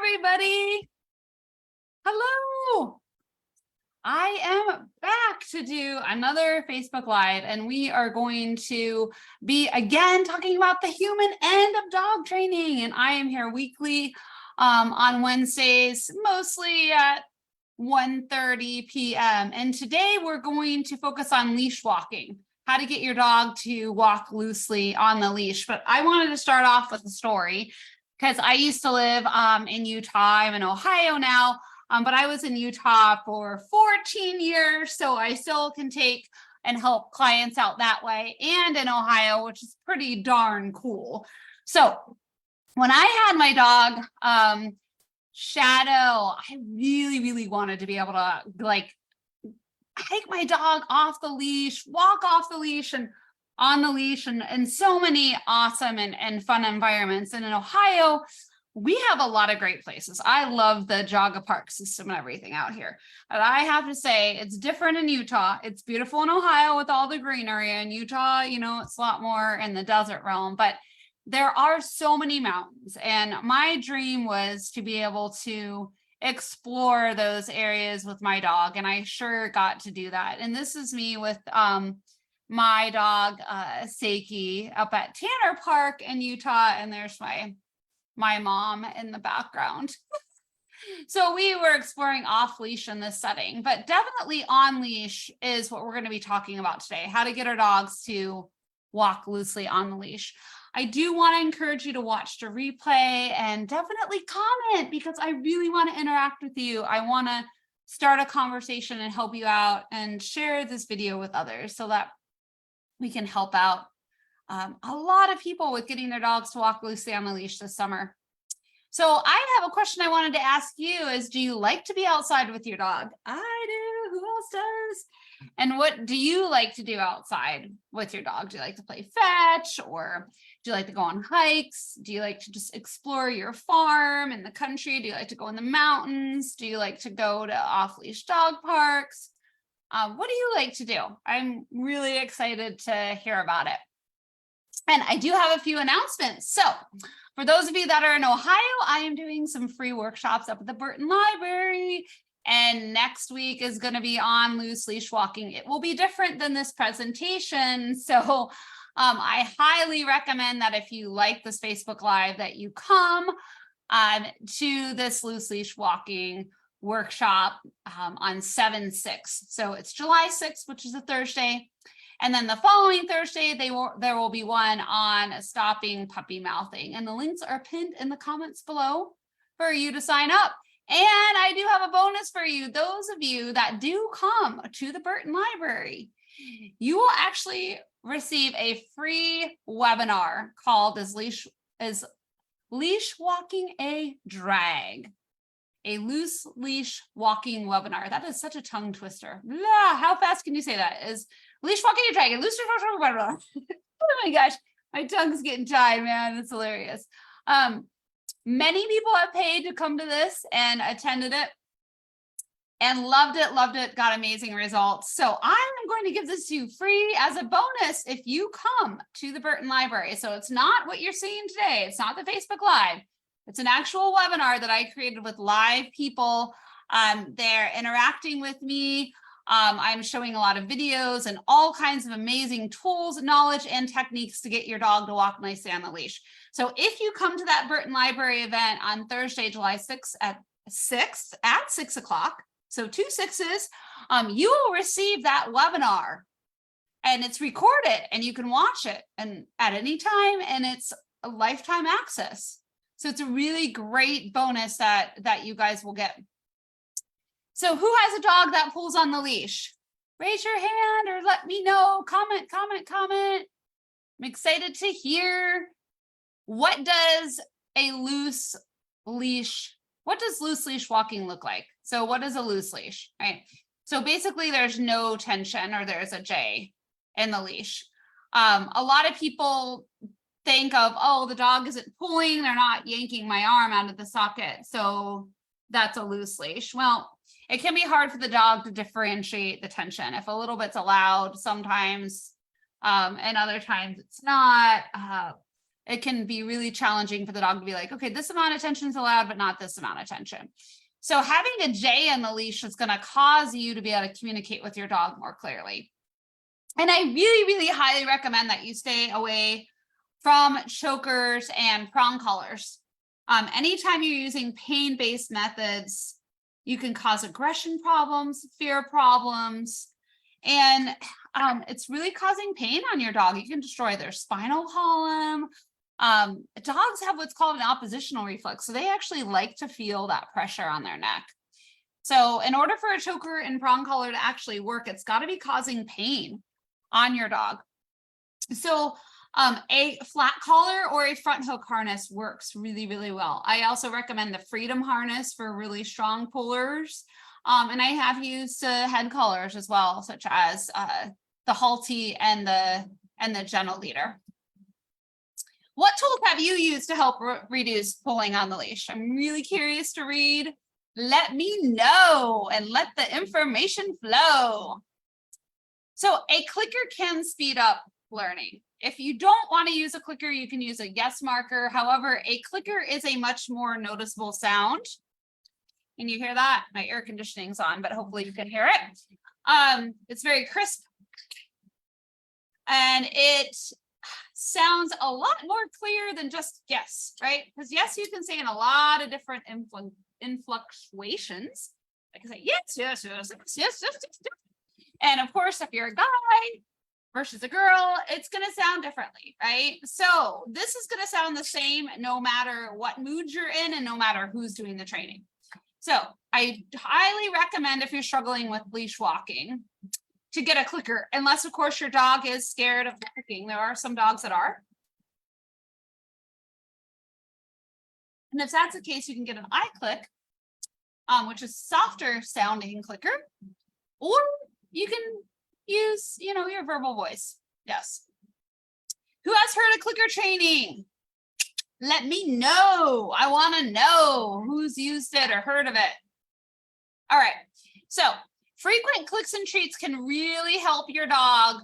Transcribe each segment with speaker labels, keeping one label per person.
Speaker 1: everybody. Hello. I am back to do another Facebook Live, and we are going to be again talking about the human end of dog training. And I am here weekly on Wednesdays, mostly at 1:30 p.m. And today we're going to focus on leash walking, how to get your dog to walk loosely on the leash. But I wanted to start off with a story because I used to live in Utah. I'm in Ohio now. But I was in Utah for 14 years, so I still can take and help clients out that way, and in Ohio, which is pretty darn cool. So when I had my dog, Shadow, I really wanted to be able to take my dog off the leash, walk off the leash and on the leash, and so many awesome and fun environments. And in Ohio, we have a lot of great places. I love the Jogga Park system and everything out here. But I have to say, it's different in Utah. It's beautiful in Ohio with all the greenery. In Utah, it's a lot more in the desert realm. But there are so many mountains. And my dream was to be able to explore those areas with my dog. And I sure got to do that. And this is me with my dog, Seiki, up at Tanner Park in Utah. And there's my mom in the background. So we were exploring off leash in this setting, but definitely on leash is what we're going to be talking about today, how to get our dogs to walk loosely on the leash. I do want to encourage you to watch the replay and definitely comment because I really want to interact with you. I want to start a conversation and help you out and share this video with others so that we can help out a lot of people with getting their dogs to walk loosely on the leash this summer. So I have a question I wanted to ask you is, do you like to be outside with your dog? I do. Who else does? And what do you like to do outside with your dog? Do you like to play fetch, or do you like to go on hikes? Do you like to just explore your farm in the country? Do you like to go in the mountains? Do you like to go to off-leash dog parks? What do you like to do? I'm really excited to hear about it. And I do have a few announcements. So for those of you that are in Ohio, I am doing some free workshops up at the Burton Library. And next week is going to be on loose leash walking. It will be different than this presentation. So I highly recommend that if you like this Facebook Live, that you come to this loose leash walking workshop on 7/6. So it's July 6th, which is a Thursday. And then the following Thursday, there will be one on stopping puppy mouthing. And the links are pinned in the comments below for you to sign up. And I do have a bonus for you. Those of you that do come to the Burton Library, you will actually receive a free webinar called Is Leash Walking a Drag? A loose leash walking webinar. That is such a tongue twister. Blah, how fast can you say that? Is leash walking a drag? Loose leash walking a drag. Oh my gosh, my tongue's getting tied, man. It's hilarious. Many people have paid to come to this and attended it and loved it, got amazing results. So I'm going to give this to you free as a bonus if you come to the Burton Library. So it's not what you're seeing today. It's not the Facebook Live. It's an actual webinar that I created with live people. They're interacting with me. I'm showing a lot of videos and all kinds of amazing tools, knowledge, and techniques to get your dog to walk nicely on the leash. So if you come to that Burton Library event on Thursday, July 6th at 6 o'clock, so 2 6s, you will receive that webinar. And it's recorded and you can watch it and at any time, and it's a lifetime access. So it's a really great bonus that you guys will get. So who has a dog that pulls on the leash? Raise your hand or let me know. Comment. I'm excited to hear. What does loose leash walking look like? So what is a loose leash, right? So basically there's no tension or there's a J in the leash. A lot of people think of, oh, the dog isn't pulling, they're not yanking my arm out of the socket, so that's a loose leash. Well, it can be hard for the dog to differentiate the tension. If a little bit's allowed sometimes, and other times it's not. it can be really challenging for the dog to be like, okay, this amount of tension is allowed, but not this amount of tension. So having a J in the leash is going to cause you to be able to communicate with your dog more clearly. And I really, really highly recommend that you stay away from chokers and prong collars. Anytime you're using pain-based methods, you can cause aggression problems, fear problems, and it's really causing pain on your dog. You can destroy their spinal column. Dogs have what's called an oppositional reflex, so they actually like to feel that pressure on their neck. So in order for a choker and prong collar to actually work, it's got to be causing pain on your dog. So a flat collar or a front hook harness works really, really well. I also recommend the Freedom harness for really strong pullers. And I have used head collars as well, such as the Halti and the Gentle Leader. What tools have you used to help reduce pulling on the leash? I'm really curious to read. Let me know and let the information flow. So a clicker can speed up learning. If you don't want to use a clicker, you can use a yes marker. However, a clicker is a much more noticeable sound. Can you hear that? My air conditioning's on, but hopefully you can hear it. It's very crisp. And it sounds a lot more clear than just yes, right? Because yes, you can say in a lot of different influctuations. I can say yes, yes, yes, yes, yes, yes, yes. And of course, if you're a guy versus a girl, it's going to sound differently, right? So this is going to sound the same no matter what mood you're in and no matter who's doing the training. So I highly recommend, if you're struggling with leash walking, to get a clicker, unless of course your dog is scared of clicking. There are some dogs that are. And if that's the case, you can get an iClick, which is softer sounding clicker, or you can use, your verbal voice. Yes. Who has heard of clicker training? Let me know. I want to know who's used it or heard of it. All right. So frequent clicks and treats can really help your dog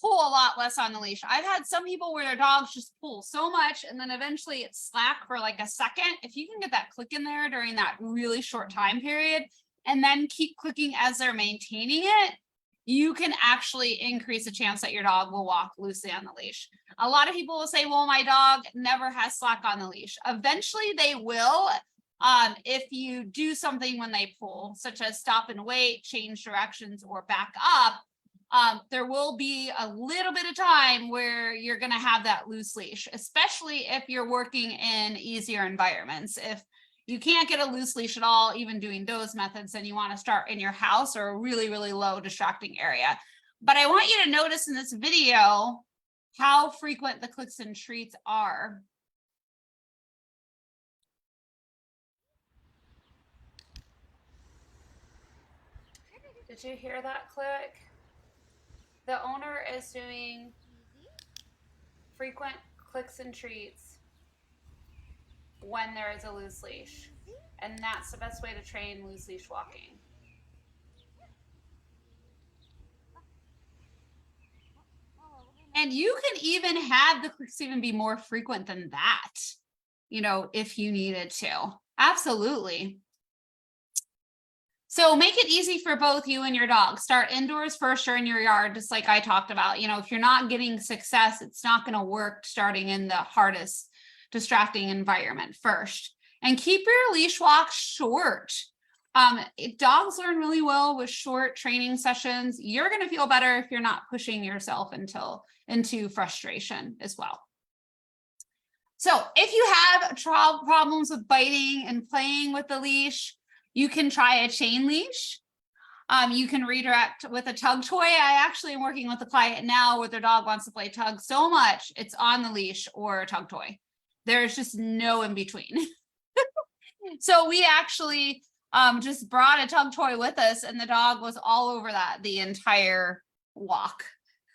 Speaker 1: pull a lot less on the leash. I've had some people where their dogs just pull so much and then eventually it's slack for like a second. If you can get that click in there during that really short time period and then keep clicking as they're maintaining it, you can actually increase the chance that your dog will walk loosely on the leash. A lot of people will say, well, my dog never has slack on the leash. Eventually they will, if you do something when they pull, such as stop and wait, change directions, or back up. There will be a little bit of time where you're going to have that loose leash, especially if you're working in easier environments. If you can't get a loose leash at all, even doing those methods, then you want to start in your house or a really, really low distracting area. But I want you to notice in this video how frequent the clicks and treats are. Did you hear that click? The owner is doing frequent clicks and treats when there is a loose leash. And that's the best way to train loose leash walking. And you can even have the clicks even be more frequent than that, if you needed to. Absolutely. So make it easy for both you and your dog. Start indoors first or in your yard, just like I talked about. If you're not getting success, it's not going to work starting in the hardest distracting environment first. And keep your leash walk short. Dogs learn really well with short training sessions. You're going to feel better if you're not pushing yourself into frustration as well. So if you have problems with biting and playing with the leash, you can try a chain leash. You can redirect with a tug toy. I actually am working with a client now where their dog wants to play tug so much, it's on the leash or a tug toy. There's just no in between. So we actually just brought a tug toy with us and the dog was all over that the entire walk.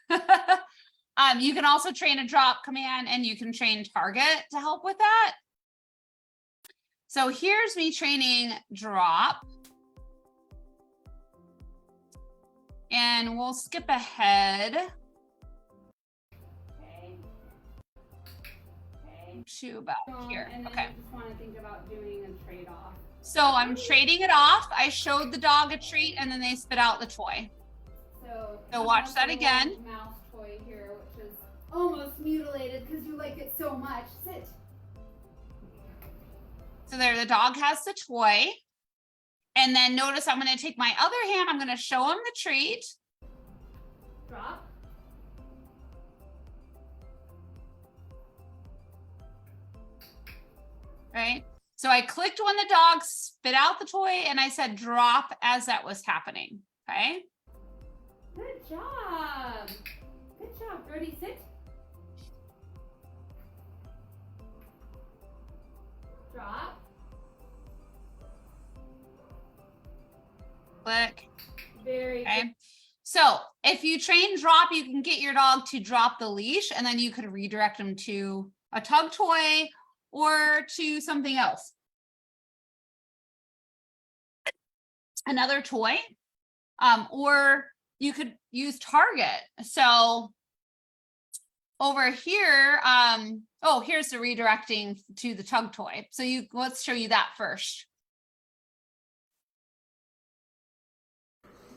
Speaker 1: You can also train a drop command and you can train target to help with that. So here's me training drop. And we'll skip ahead. Okay. to about here.
Speaker 2: And then
Speaker 1: Okay.
Speaker 2: you just want to think about doing a trade-off.
Speaker 1: So I'm trading it off. I showed the dog a treat and then they spit out the toy. So watch that again.
Speaker 2: Mouse toy here, which is almost mutilated because you like it so much. Sit.
Speaker 1: So there, the dog has the toy. And then notice I'm going to take my other hand. I'm going to show him the treat.
Speaker 2: Drop.
Speaker 1: Right? So I clicked when the dog spit out the toy and I said drop as that was happening. Okay?
Speaker 2: Good job. Good job. Ready, sit. Drop.
Speaker 1: Click.
Speaker 2: Very
Speaker 1: okay.
Speaker 2: good.
Speaker 1: So if you train drop, you can get your dog to drop the leash and then you could redirect them to a tug toy or to something else. Another toy, or you could use target. So over here, oh, here's the redirecting to the tug toy. So let's show you that first.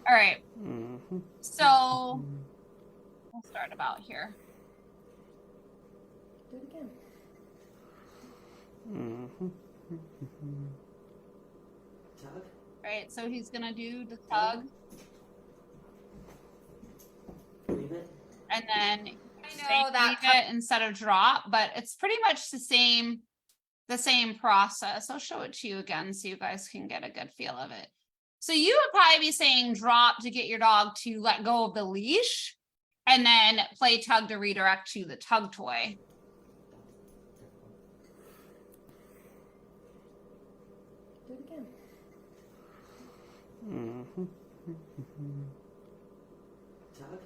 Speaker 1: All right. So we'll start about here.
Speaker 3: Do it again. Tug.
Speaker 1: Right, so he's gonna do the tug.
Speaker 3: Leave it.
Speaker 1: And then I know that it instead of drop, but it's pretty much the same process. I'll show it to you again so you guys can get a good feel of it. So you would probably be saying drop to get your dog to let go of the leash and then play tug to redirect to the tug toy.
Speaker 3: Do it again. Tug.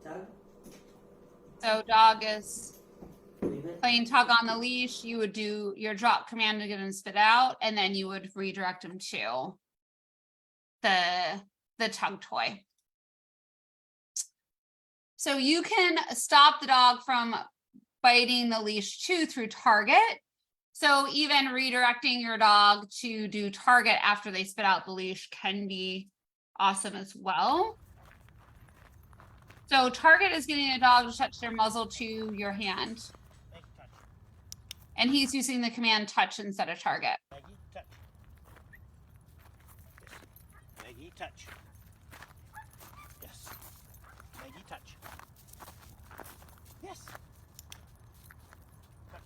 Speaker 3: Tug.
Speaker 1: So dog is
Speaker 3: Leave it.
Speaker 1: playing tug on the leash. You would do your drop command to get him spit out, and then you would redirect him to the tug toy. So you can stop the dog from biting the leash too through target. So even redirecting your dog to do target after they spit out the leash can be awesome as well. So target is getting a dog to touch their muzzle to your hand. And he's using the command touch instead of target.
Speaker 4: Maggie, touch. Yes. Maggie, touch. Yes. Maggie, touch. Yes. Touch.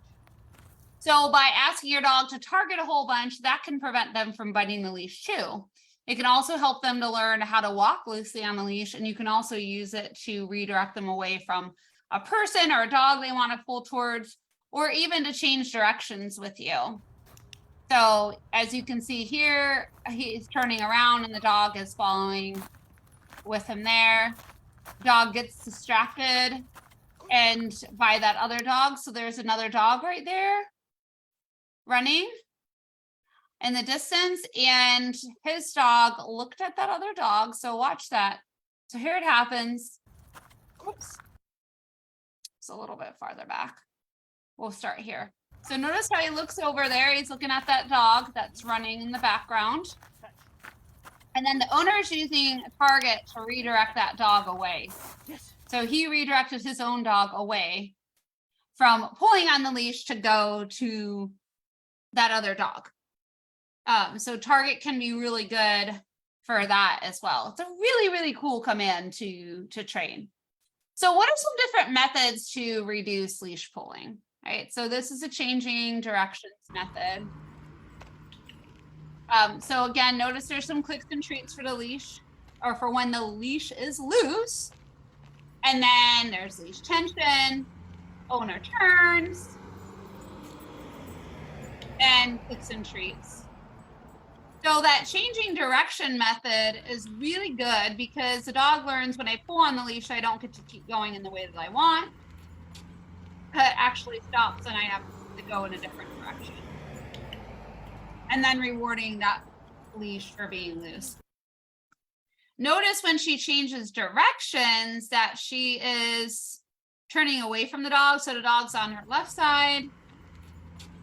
Speaker 1: So by asking your dog to target a whole bunch, that can prevent them from biting the leash too. It can also help them to learn how to walk loosely on the leash, and you can also use it to redirect them away from a person or a dog they want to pull towards, or even to change directions with you. So as you can see here, he's turning around and the dog is following with him there. Dog gets distracted and by that other dog. So there's another dog right there running in the distance, and his dog looked at that other dog. So watch that. So here it happens. Oops. It's a little bit farther back. We'll start here. So notice how he looks over there. He's looking at that dog that's running in the background. And then the owner is using a target to redirect that dog away.
Speaker 4: Yes.
Speaker 1: So he redirected his own dog away from pulling on the leash to go to that other dog. So target can be really good for that as well. It's a really, really cool command to train. So what are some different methods to reduce leash pulling? Right, so this is a changing directions method. So again, notice there's some clicks and treats for the leash, or for when the leash is loose. And then there's leash tension, owner turns, and clicks and treats. So that changing direction method is really good because the dog learns when I pull on the leash, I don't get to keep going in the way that I want. It actually stops and I have to go in a different direction. And then rewarding that leash for being loose. Notice when she changes directions that she is turning away from the dog. So the dog's on her left side.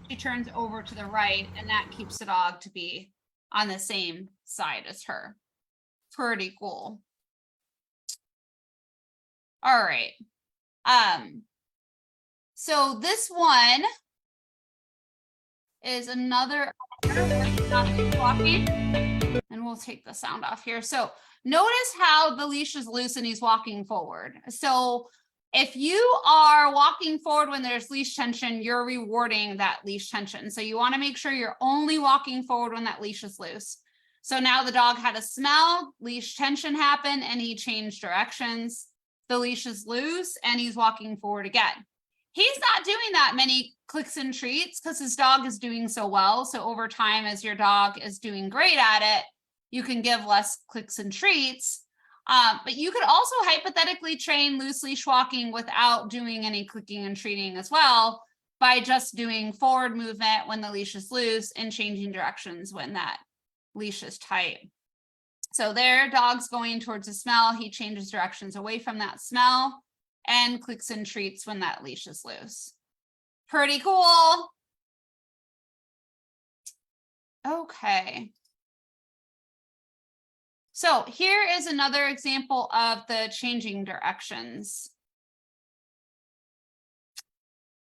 Speaker 1: She turns over to the right, and that keeps the dog to be on the same side as her. Pretty cool. All right. So this one is another walking, and we'll take the sound off here. So notice how the leash is loose and he's walking forward. So if you are walking forward when there's leash tension, you're rewarding that leash tension. So you want to make sure you're only walking forward when that leash is loose. So now the dog had a smell, leash tension happened, and he changed directions. The leash is loose and he's walking forward again. He's not doing that many clicks and treats because his dog is doing so well. So over time, as your dog is doing great at it, you can give less clicks and treats. But you could also hypothetically train loose leash walking without doing any clicking and treating as well, by just doing forward movement when the leash is loose and changing directions when that leash is tight. So their dog's going towards the smell. He changes directions away from that smell and clicks and treats when that leash is loose. Pretty cool. Okay. So here is another example of the changing directions.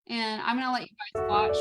Speaker 1: And I'm going to let you guys watch.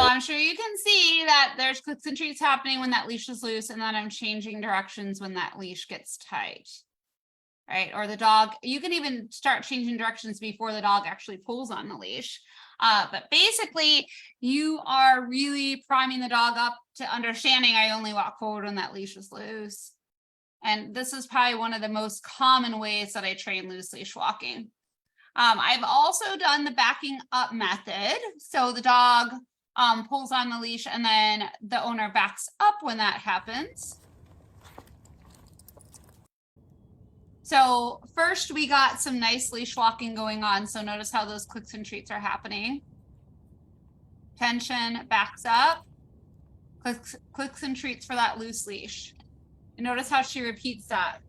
Speaker 1: I'm sure you can see that there's clicks and treats happening when that leash is loose, and then I'm changing directions when that leash gets tight, right? Or the dog, you can even start changing directions before the dog actually pulls on the leash. But basically, you are really priming the dog up to understanding I only walk forward when that leash is loose. And this is probably one of the most common ways that I train loose leash walking. I've also done the backing up method. So the dog pulls on the leash and then the owner backs up when that happens. So first we got some nice leash walking going on. So notice how those clicks and treats are happening. Tension, backs up, clicks and treats for that loose leash. And notice how she repeats that.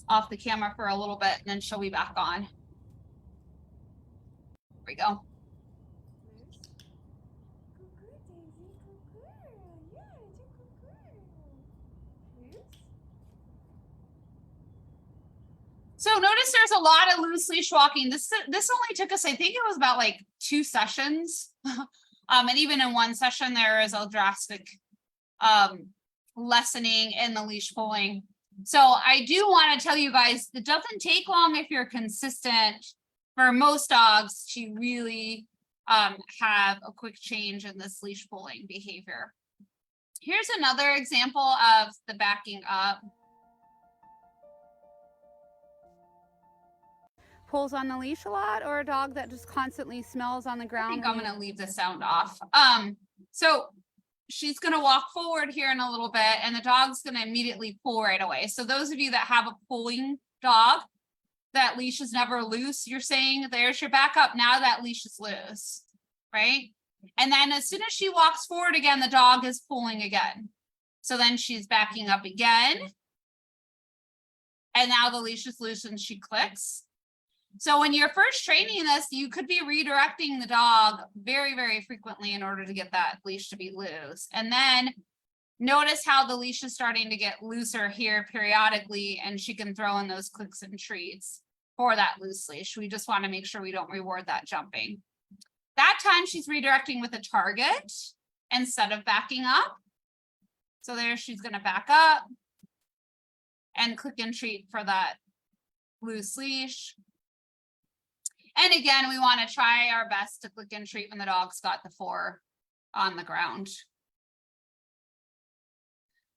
Speaker 1: Off the camera for a little bit and then she'll be back on. There we go. So notice there's a lot of loose leash walking. This only took us, I think it was about like 2 sessions. And even in one session, there is a drastic lessening in the leash pulling. So I do want to tell you guys, it doesn't take long if you're consistent for most dogs to really have a quick change in this leash pulling behavior. Here's another example of the backing up. Pulls on the leash a lot, or a dog that just constantly smells on the ground? I think I'm going to leave the sound off. So she's going to walk forward here in a little bit and the dog's going to immediately pull right away. So those of you that have a pulling dog, that leash is never loose, you're saying there's your backup. Now that leash is loose, right? And then as soon as she walks forward again, the dog is pulling again. So then she's backing up again. And now the leash is loose and she clicks. So when you're first training this, you could be redirecting the dog very, very frequently in order to get that leash to be loose. And then notice how the leash is starting to get looser here periodically, and she can throw in those clicks and treats for that loose leash. We just want to make sure we don't reward that jumping. That time she's redirecting with a target instead of backing up. So there she's going to back up and click and treat for that loose leash. And again, we want to try our best to click and treat when the dog's got the 4 on the ground.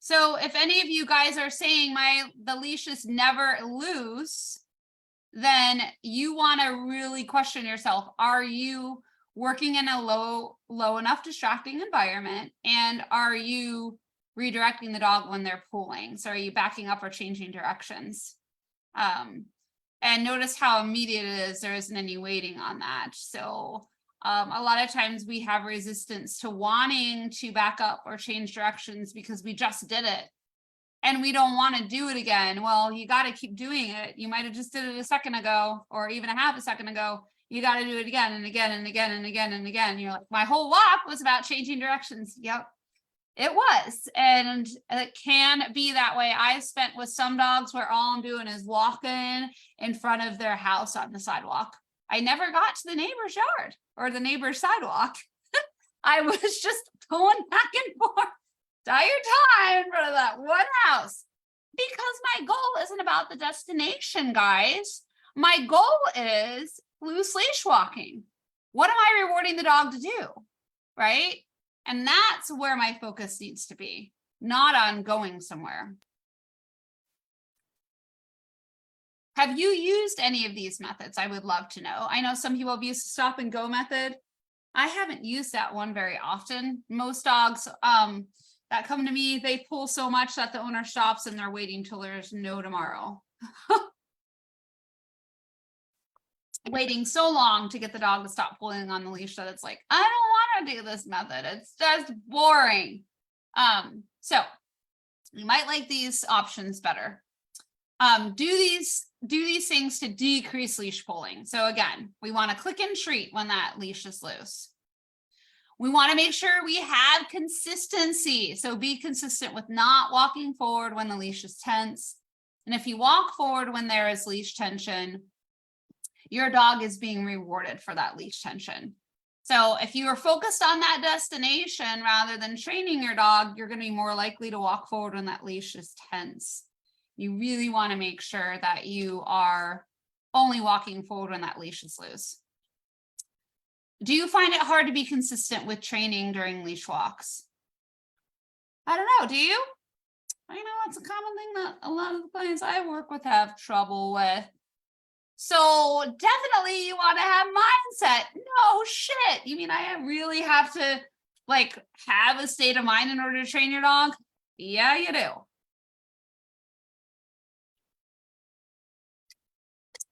Speaker 1: So if any of you guys are saying the leash is never loose, then you want to really question yourself. Are you working in a low enough distracting environment? And are you redirecting the dog when they're pulling? So are you backing up or changing directions? And notice how immediate it is. There isn't any waiting on that. So a lot of times we have resistance to wanting to back up or change directions because we just did it and we don't want to do it again. Well, you got to keep doing it. You might have just did it a second ago or even a half a second ago. You got to do it again and again and again and again and again. You're like, my whole walk was about changing directions. Yep, it was. And it can be that way. I've spent with some dogs where all I'm doing is walking in front of their house on the sidewalk. I never got to the neighbor's yard or the neighbor's sidewalk. I was just going back and forth entire time in front of that one house because my goal isn't about the destination, guys. My goal is loose leash walking. What am I rewarding the dog to do? Right? And that's where my focus needs to be, not on going somewhere. Have you used any of these methods? I would love to know. I know some people have used the stop and go method. I haven't used that one very often. Most dogs that come to me, they pull so much that the owner stops and they're waiting till there's no tomorrow. Waiting so long to get the dog to stop pulling on the leash that it's like, I don't want to do this method. It's just boring. So you might like these options better. Do these things to decrease leash pulling. So again, we want to click and treat when that leash is loose. We want to make sure we have consistency. So be consistent with not walking forward when the leash is tense. And if you walk forward when there is leash tension, your dog is being rewarded for that leash tension. So if you are focused on that destination rather than training your dog, you're going to be more likely to walk forward when that leash is tense. You really want to make sure that you are only walking forward when that leash is loose. Do you find it hard to be consistent with training during leash walks? I don't know, do you? I know it's a common thing that a lot of the clients I work with have trouble with. So definitely you want to have mindset. No shit. You mean I really have to like have a state of mind in order to train your dog? Yeah, you do.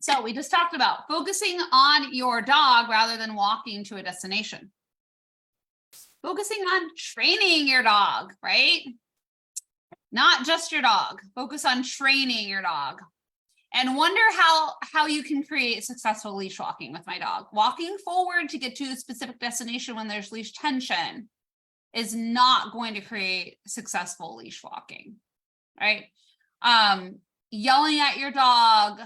Speaker 1: So we just talked about focusing on your dog rather than walking to a destination. Focusing on training your dog, right? Not just your dog. Focus on training your dog. And wonder how you can create successful leash walking with my dog. Walking forward to get to a specific destination when there's leash tension is not going to create successful leash walking, right? Yelling at your dog,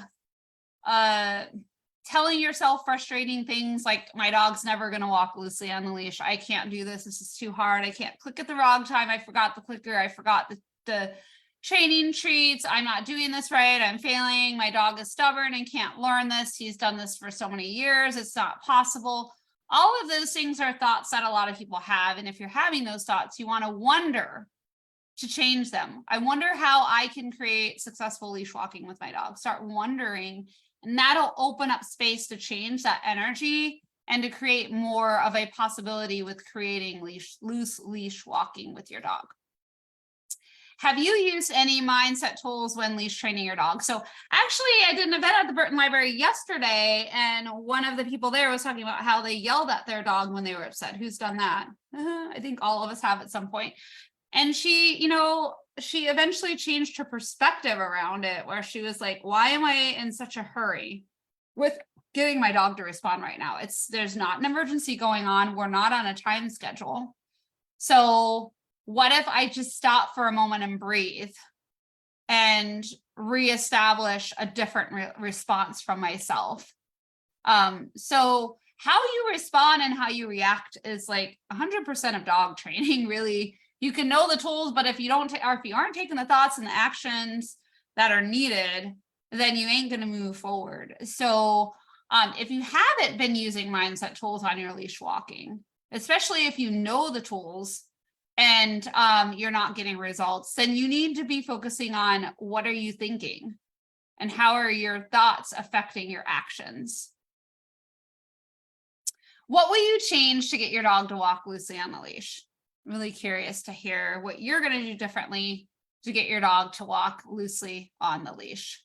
Speaker 1: telling yourself frustrating things like my dog's never going to walk loosely on the leash. I can't do this. This is too hard. I can't click at the wrong time. I forgot the clicker. I forgot the training treats. I'm not doing this right. I'm failing. My dog is stubborn and can't learn this. He's done this for so many years. It's not possible. All of those things are thoughts that a lot of people have. And if you're having those thoughts, you want to wonder to change them. I wonder how I can create successful leash walking with my dog. Start wondering, and that'll open up space to change that energy and to create more of a possibility with creating loose leash walking with your dog. Have you used any mindset tools when leash training your dog? So actually, I did an event at the Burton Library yesterday, and one of the people there was talking about how they yelled at their dog when they were upset. Who's done that? I think all of us have at some point. And she eventually changed her perspective around it, where she was like, why am I in such a hurry with getting my dog to respond right now? There's not an emergency going on. We're not on a time schedule. So what if I just stop for a moment and breathe and reestablish a different response from myself? So how you respond and how you react is like 100% of dog training, really. You can know the tools, but if you don't, or if you aren't taking the thoughts and the actions that are needed, then you ain't going to move forward. So if you haven't been using mindset tools on your leash walking, especially if you know the tools and you're not getting results, then you need to be focusing on what are you thinking and how are your thoughts affecting your actions. What will you change to get your dog to walk loosely on the leash? I'm really curious to hear what you're going to do differently to get your dog to walk loosely on the leash.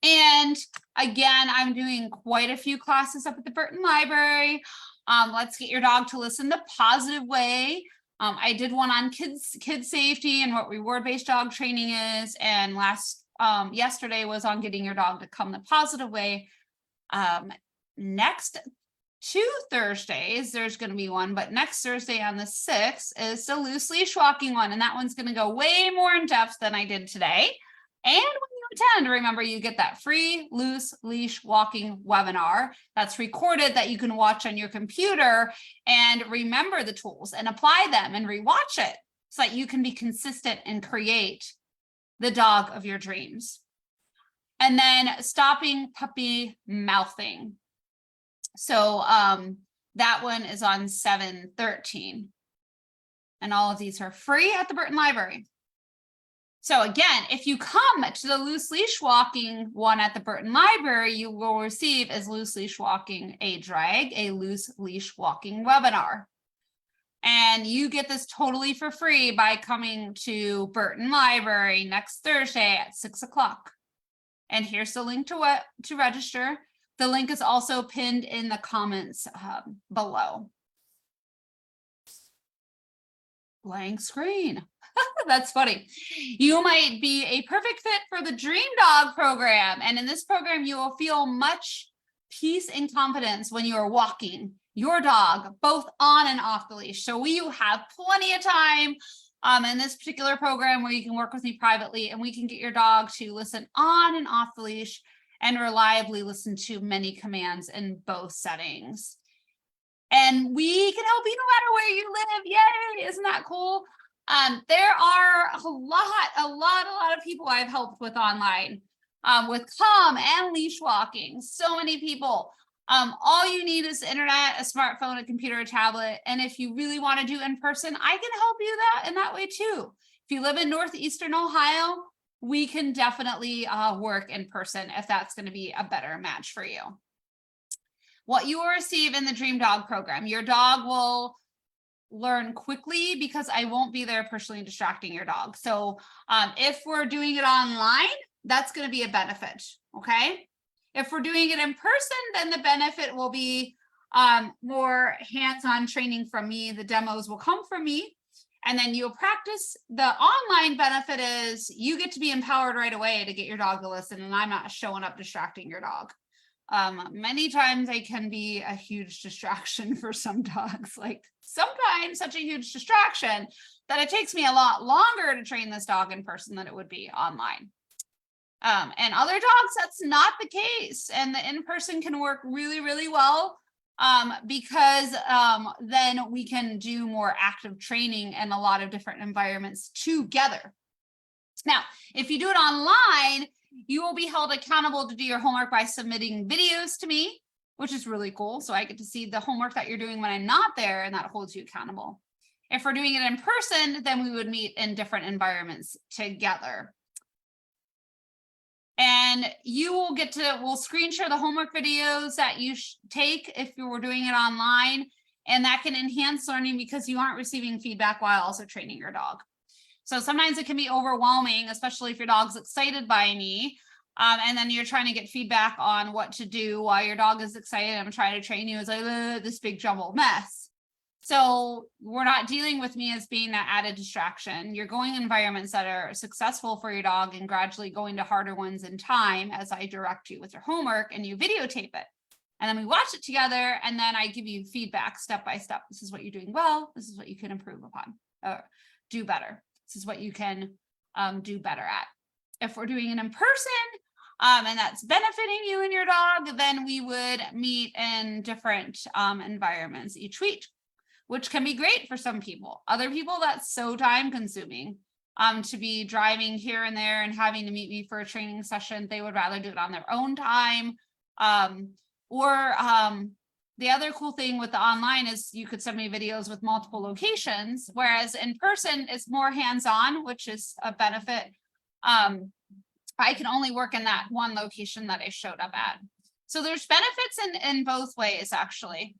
Speaker 1: And again, I'm doing quite a few classes up at the Burton Library. Let's get your dog to listen the positive way. I did one on kids safety and what reward-based dog training is. And yesterday was on getting your dog to come the positive way. Next 2 Thursdays, there's going to be one, but next Thursday on the 6th is the loose leash walking one. And that one's going to go way more in depth than I did today. And when you attend, remember you get that free loose leash walking webinar that's recorded that you can watch on your computer and remember the tools and apply them and rewatch it so that you can be consistent and create the dog of your dreams. And then stopping puppy mouthing. So that one is on 7/13. And all of these are free at the Burton Library. So again, if you come to the loose leash walking one at the Burton Library, you will receive as loose leash walking a loose leash walking webinar. And you get this totally for free by coming to Burton Library next Thursday at 6 o'clock. And here's the link to register. The link is also pinned in the comments below. Blank screen. That's funny. You might be a perfect fit for the Dream Dog program. And in this program, you will feel much peace and confidence when you are walking your dog, both on and off the leash. So we have plenty of time in this particular program where you can work with me privately and we can get your dog to listen on and off the leash and reliably listen to many commands in both settings. And we can help you no matter where you live. Yay, isn't that cool? There are a lot of people I've helped with online with calm and leash walking. So many people. All you need is internet, a smartphone, a computer, a tablet. And if you really want to do in person, I can help you in that way too. If you live in Northeastern Ohio, we can definitely work in person if that's going to be a better match for you. What you will receive in the Dream Dog program, your dog will learn quickly because I won't be there personally distracting your dog. So if we're doing it online, that's going to be a benefit. Okay. If we're doing it in person, then the benefit will be more hands-on training from me. The demos will come from me. And then you'll practice. The online benefit is you get to be empowered right away to get your dog to listen, and I'm not showing up distracting your dog. Many times I can be a huge distraction for some dogs, like sometimes such a huge distraction that it takes me a lot longer to train this dog in person than it would be online. And other dogs, that's not the case. And the in-person can work really, really well. Because then we can do more active training in a lot of different environments together. Now, if you do it online, you will be held accountable to do your homework by submitting videos to me, which is really cool. So I get to see the homework that you're doing when I'm not there, and that holds you accountable. If we're doing it in person, then we would meet in different environments together. And you will we'll screen share the homework videos that you take if you were doing it online, and that can enhance learning because you aren't receiving feedback while also training your dog. So sometimes it can be overwhelming, especially if your dog's excited by me, and then you're trying to get feedback on what to do while your dog is excited. I'm trying to train you. It's like this big jumbled mess. So we're not dealing with me as being that added distraction. You're going environments that are successful for your dog and gradually going to harder ones in time as I direct you with your homework, and you videotape it. And then we watch it together, and then I give you feedback step by step. This is what you're doing well. This is what you can improve upon or do better. This is what you can do better at. If we're doing it in person, and that's benefiting you and your dog, then we would meet in different environments each week, which can be great for some people. Other people, that's so time consuming to be driving here and there and having to meet me for a training session. They would rather do it on their own time, or the other cool thing with the online is you could send me videos with multiple locations, whereas in person is more hands-on, which is a benefit. I can only work in that one location that I showed up at. So there's benefits in both ways, actually.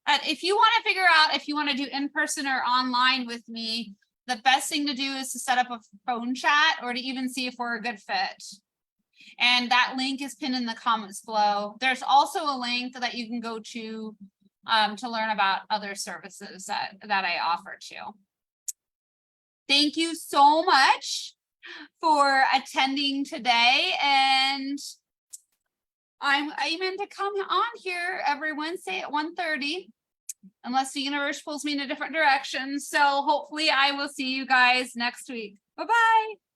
Speaker 1: If you want to figure out if you want to do in person or online with me, the best thing to do is to set up a phone chat or to even see if we're a good fit. And that link is pinned in the comments below. There's also a link that you can go to learn about other services that I offer too. Thank you so much for attending today. And I'm aiming to come on here every Wednesday at 1:30, unless the universe pulls me in a different direction. So hopefully I will see you guys next week. Bye-bye.